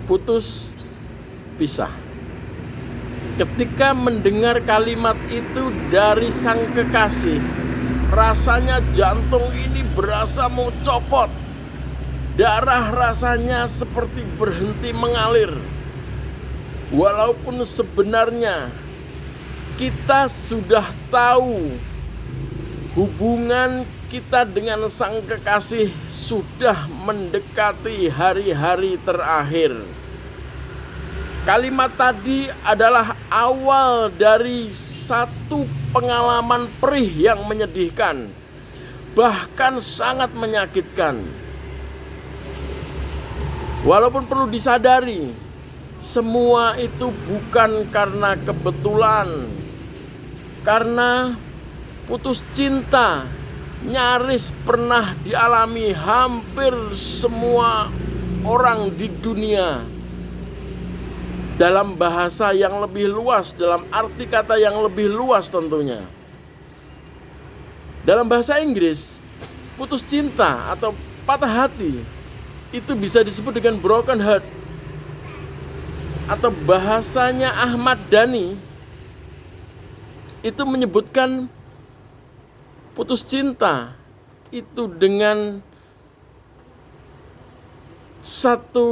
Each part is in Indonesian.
putus, pisah. Ketika mendengar kalimat itu dari sang kekasih, rasanya jantung ini berasa mau copot. Darah rasanya seperti berhenti mengalir. Walaupun sebenarnya kita sudah tahu hubungan kita dengan sang kekasih sudah mendekati hari-hari terakhir. Kalimat tadi adalah awal dari satu pengalaman perih yang menyedihkan, bahkan sangat menyakitkan. Walaupun perlu disadari, semua itu bukan karena kebetulan, karena putus cinta nyaris pernah dialami hampir semua orang di dunia. Dalam bahasa yang lebih luas, dalam arti kata yang lebih luas tentunya. Dalam bahasa Inggris, putus cinta atau patah hati itu bisa disebut dengan broken heart. Atau bahasanya Ahmad Dhani itu menyebutkan putus cinta itu dengan satu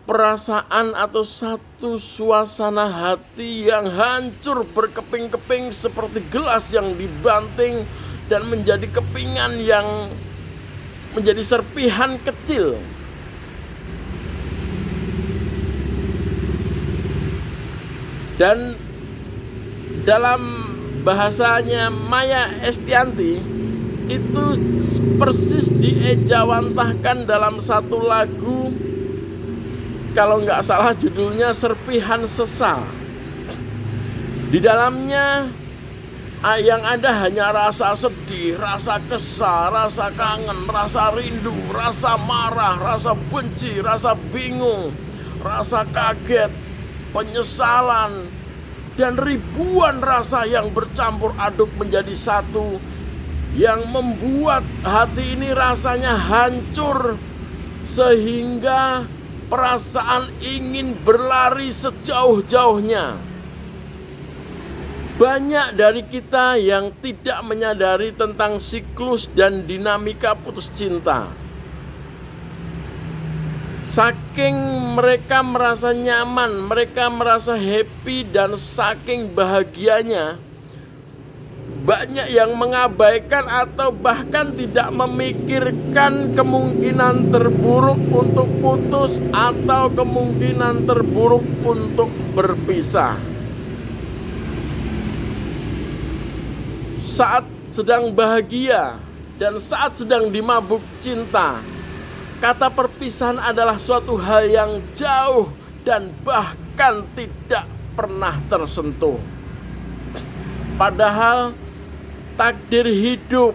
perasaan atau satu suasana hati yang hancur berkeping-keping seperti gelas yang dibanting dan menjadi kepingan yang menjadi serpihan kecil. Dan dalam bahasanya Maya Estianty itu persis diejawantahkan dalam satu lagu, kalau nggak salah judulnya Serpihan Sesal. Di dalamnya yang ada hanya rasa sedih, rasa kesal, rasa kangen, rasa rindu, rasa marah, rasa benci, rasa bingung, rasa kaget, penyesalan, dan ribuan rasa yang bercampur aduk menjadi satu, yang membuat hati ini rasanya hancur sehingga perasaan ingin berlari sejauh-jauhnya. Banyak dari kita yang tidak menyadari tentang siklus dan dinamika putus cinta. Saking mereka merasa nyaman, mereka merasa happy dan saking bahagianya, banyak yang mengabaikan atau bahkan tidak memikirkan kemungkinan terburuk untuk putus atau kemungkinan terburuk untuk berpisah. Saat sedang bahagia dan saat sedang dimabuk cinta, kata perpisahan adalah suatu hal yang jauh dan bahkan tidak pernah tersentuh. Padahal takdir hidup,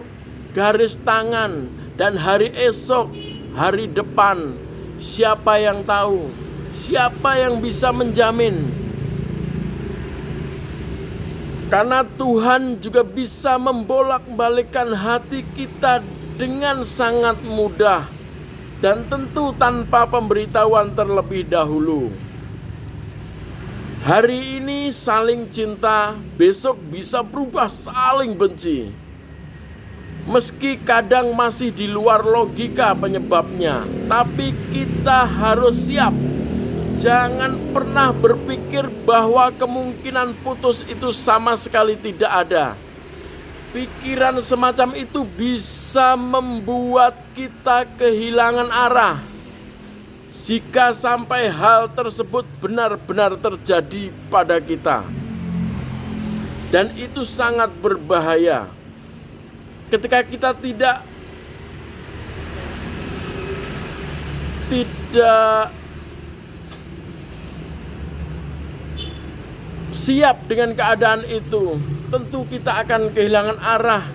garis tangan, dan hari esok, hari depan, siapa yang tahu? Siapa yang bisa menjamin? Karena Tuhan juga bisa membolak-balikkan hati kita dengan sangat mudah dan tentu tanpa pemberitahuan terlebih dahulu. Hari ini saling cinta, besok bisa berubah saling benci. Meski kadang masih di luar logika penyebabnya, tapi kita harus siap. Jangan pernah berpikir bahwa kemungkinan putus itu sama sekali tidak ada. Pikiran semacam itu bisa membuat kita kehilangan arah. Jika sampai hal tersebut benar-benar terjadi pada kita. Dan itu sangat berbahaya. Ketika kita tidak siap dengan keadaan itu, tentu kita akan kehilangan arah,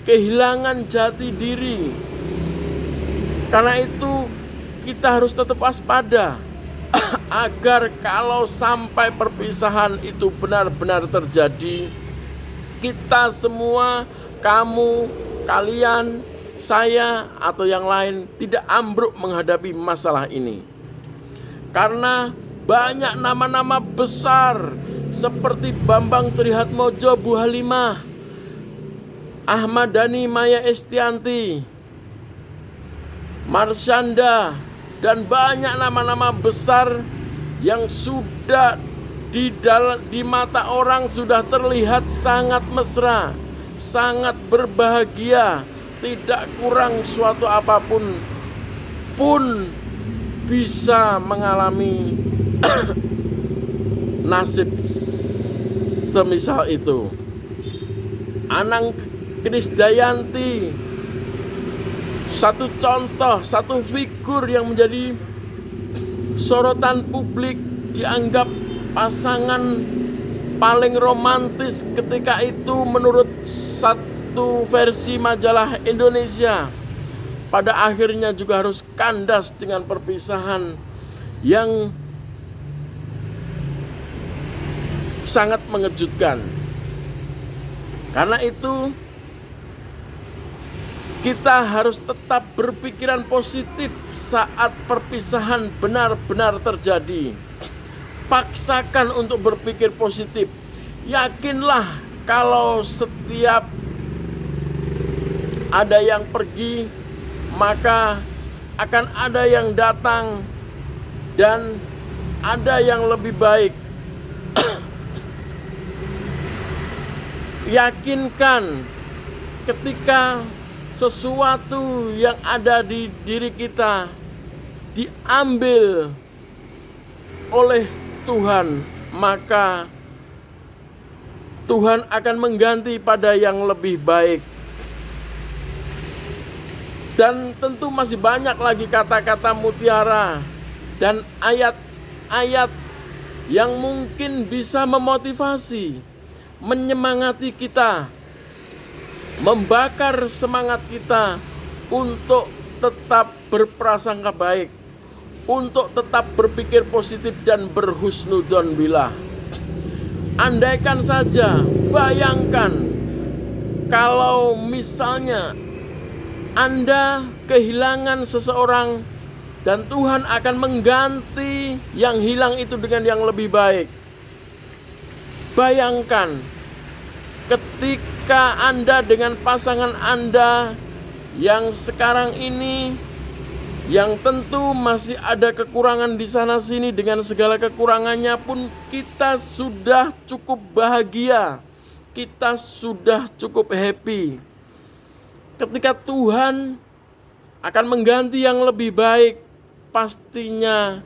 kehilangan jati diri. Karena itu kita harus tetap waspada agar kalau sampai perpisahan itu benar-benar terjadi, kita semua, kamu, kalian, saya, atau yang lain tidak ambruk menghadapi masalah ini. Karena banyak nama-nama besar seperti Bambang Trihatmojo Bu Halimah, Ahmad Dhani Maya Estianti, Marsyanda, dan banyak nama-nama besar yang sudah di mata orang sudah terlihat sangat mesra, sangat berbahagia, tidak kurang suatu apapun pun bisa mengalami nasib semisal itu. Anang Krisdayanti, satu contoh, satu figur yang menjadi sorotan publik, dianggap pasangan paling romantis ketika itu menurut satu versi majalah Indonesia. Pada akhirnya juga harus kandas dengan perpisahan yang sangat mengejutkan. Karena itu kita harus tetap berpikiran positif saat perpisahan benar-benar terjadi. Paksakan untuk berpikir positif. Yakinlah kalau setiap ada yang pergi, maka akan ada yang datang dan ada yang lebih baik. Yakinkan ketika sesuatu yang ada di diri kita diambil oleh Tuhan, maka Tuhan akan mengganti pada yang lebih baik. Dan tentu masih banyak lagi kata-kata mutiara dan ayat-ayat yang mungkin bisa memotivasi, menyemangati kita, membakar semangat kita untuk tetap berprasangka baik, untuk tetap berpikir positif dan berhusnudzon billah. Andaikan saja, bayangkan kalau misalnya Anda kehilangan seseorang dan Tuhan akan mengganti yang hilang itu dengan yang lebih baik. Bayangkan ketika Anda dengan pasangan Anda yang sekarang ini, yang tentu masih ada kekurangan di sana sini, dengan segala kekurangannya pun kita sudah cukup bahagia, kita sudah cukup happy. Ketika Tuhan akan mengganti yang lebih baik, pastinya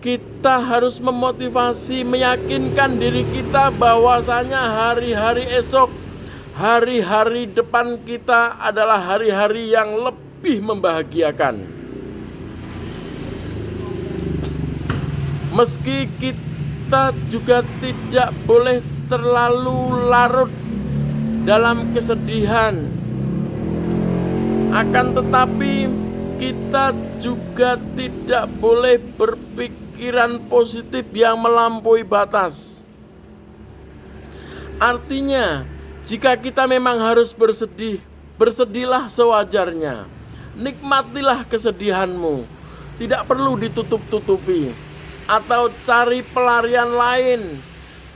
kita harus memotivasi, meyakinkan diri kita bahwasanya hari-hari esok, hari-hari depan kita adalah hari-hari yang lebih membahagiakan. Meski kita juga tidak boleh terlalu larut dalam kesedihan, akan tetapi kita juga tidak boleh berpikiran positif yang melampaui batas. Artinya, jika kita memang harus bersedih, bersedihlah sewajarnya. Nikmatilah kesedihanmu, tidak perlu ditutup-tutupi atau cari pelarian lain.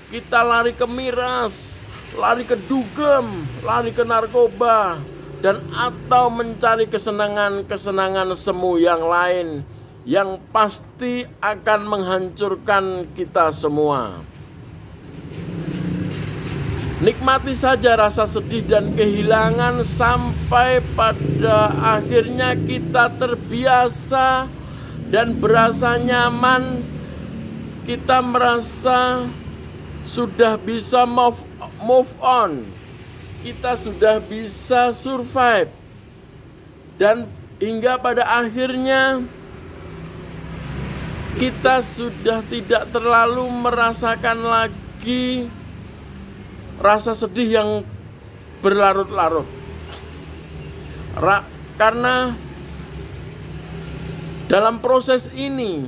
Kita lari ke miras, lari ke dugem, lari ke narkoba, dan atau mencari kesenangan-kesenangan semu yang lain yang pasti akan menghancurkan kita semua. Nikmati saja rasa sedih dan kehilangan sampai pada akhirnya kita terbiasa dan berasa nyaman. Kita merasa sudah bisa move on. Kita sudah bisa survive, dan hingga pada akhirnya kita sudah tidak terlalu merasakan lagi rasa sedih yang berlarut-larut. Karena dalam proses ini,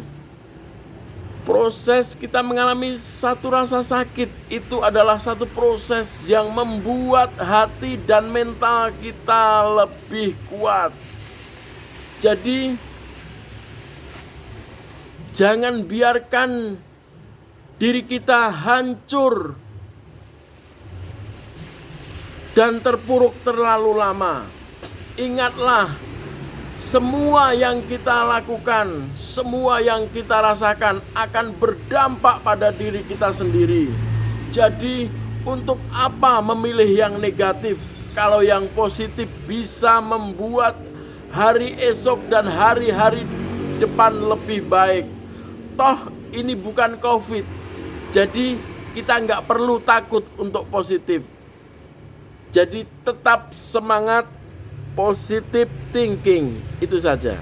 proses kita mengalami satu rasa sakit itu adalah satu proses yang membuat hati dan mental kita lebih kuat. Jadi Jangan biarkan diri kita hancur dan terpuruk terlalu lama. Ingatlah, semua yang kita lakukan, semua yang kita rasakan akan berdampak pada diri kita sendiri. Jadi, untuk apa memilih yang negatif kalau yang positif bisa membuat hari esok dan hari-hari depan lebih baik? Toh ini bukan COVID, jadi kita nggak perlu takut untuk positif. Jadi tetap semangat, positive thinking, itu saja.